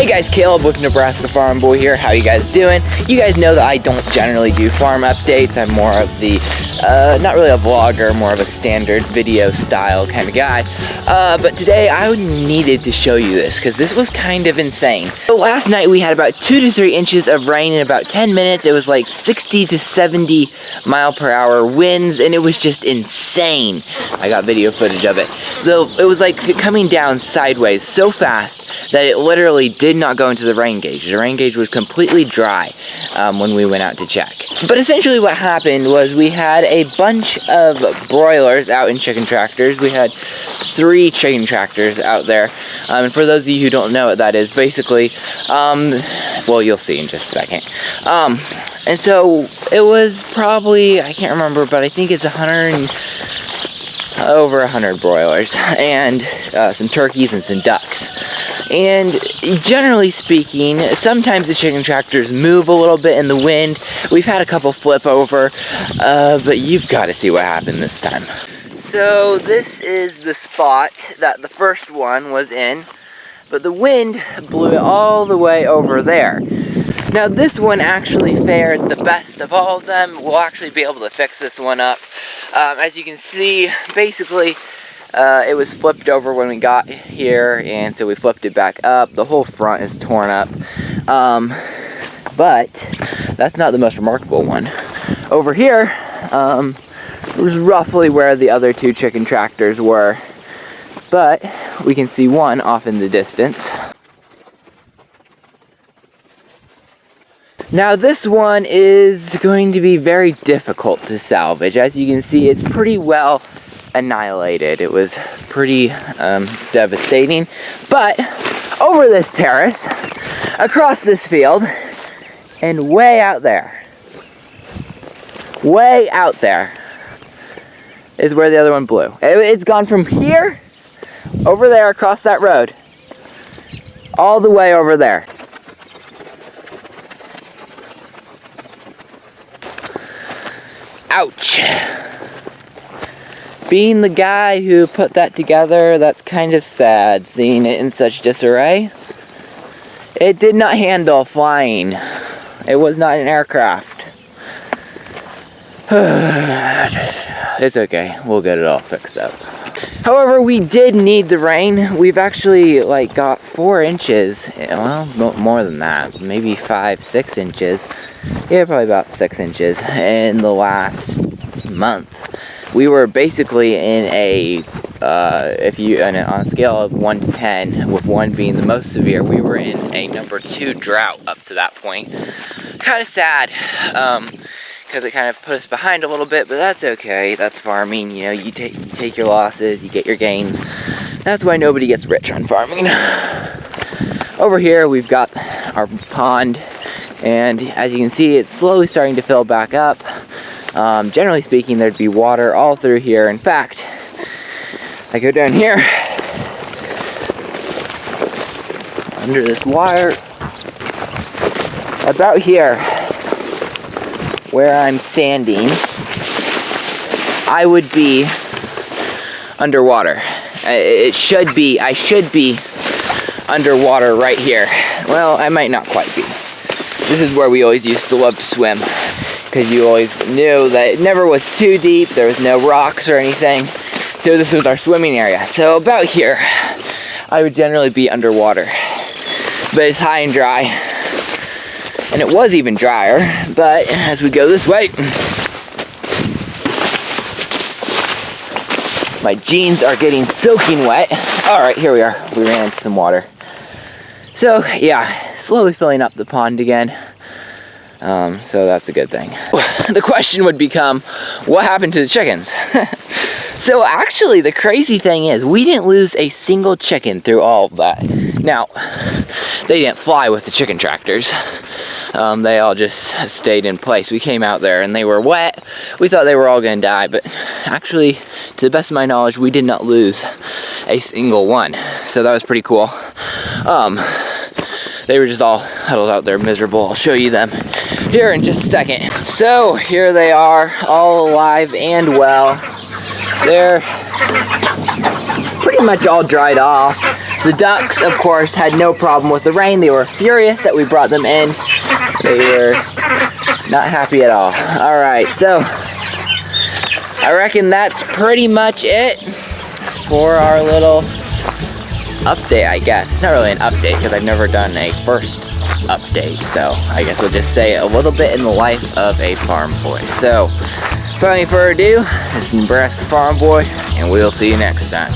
Hey guys, Caleb with Nebraska Farm Boy here. How you guys doing? You guys know that I don't generally do farm updates. I'm more of the, not really a vlogger, more of a standard video style kind of guy. But today I needed to show you this because this was kind of insane. So last night we had about 2 to 3 inches of rain in about 10 minutes. It was like 60 to 70 mile per hour winds and it was just insane. I got video footage of it. Though it was like coming down sideways so fast that it literally did not go into the rain gauge. The rain gauge was completely dry when we went out to check. But essentially what happened was we had a bunch of broilers out in chicken tractors. We had 3 chicken tractors out there. And for those of you who don't know what that is, basically, well, you'll see in just a second. And so it was probably, I can't remember, but I think it's over 100 broilers and some turkeys and some ducks. And generally speaking, sometimes the chicken tractors move a little bit in the wind. We've had a couple flip over, but you've got to see what happened this time. So this is the spot that the first one was in, but the wind blew it all the way over there. Now this one actually fared the best of all of them. We'll actually be able to fix this one up. As you can see, basically, it was flipped over when we got here, and so we flipped it back up. The whole front is torn up, but that's not the most remarkable one. Over here was roughly where the other 2 chicken tractors were, but we can see one off in the distance. Now this one is going to be very difficult to salvage. As you can see, it's pretty well annihilated. It was pretty devastating. But over this terrace, across this field, and way out there is where the other one blew. It's gone from here, over there across that road, all the way over there. Ouch. Being the guy who put that together, that's kind of sad, seeing it in such disarray. It did not handle flying. It was not an aircraft. It's okay, we'll get it all fixed up. However, we did need the rain. We've actually got 4 inches, well, more than that, maybe 5-6 inches. Yeah, probably about 6 inches in the last month. We were basically in a, on a scale of 1 to 10, with 1 being the most severe, we were in a number 2 drought up to that point. Kind of sad, because it kind of put us behind a little bit, but that's okay. That's farming, you know, you take your losses, you get your gains. That's why nobody gets rich on farming. Over here, we've got our pond. And as you can see, it's slowly starting to fill back up. Generally speaking, there'd be water all through here. In fact, I go down here, under this wire, about here, where I'm standing, I would be underwater. I should be underwater right here. Well, I might not quite be. This is where we always used to love to swim, because you always knew that it never was too deep, there was no rocks or anything, so this was our swimming area. So about here, I would generally be underwater, but it's high and dry, and it was even drier, but as we go this way, my jeans are getting soaking wet. Alright, here we are, we ran into some water. So yeah, slowly filling up the pond again, so that's a good thing. The question would become, what happened to the chickens? So actually, the crazy thing is, we didn't lose a single chicken through all of that. Now, they didn't fly with the chicken tractors. They all just stayed in place. We came out there and they were wet. We thought they were all gonna die, but actually, to the best of my knowledge, we did not lose a single one. So that was pretty cool. They were just all huddled out there miserable. I'll show you them here in just a second. So here they are, all alive and well. They're pretty much all dried off. The ducks, of course, had no problem with the rain. They were furious that we brought them in. They were not happy at all. All right, so I reckon that's pretty much it for our little update, I guess. It's not really an update because I've never done a first update, so I guess we'll just say a little bit in the life of a farm boy. So, without any further ado, this is Nebraska Farm Boy, and we'll see you next time.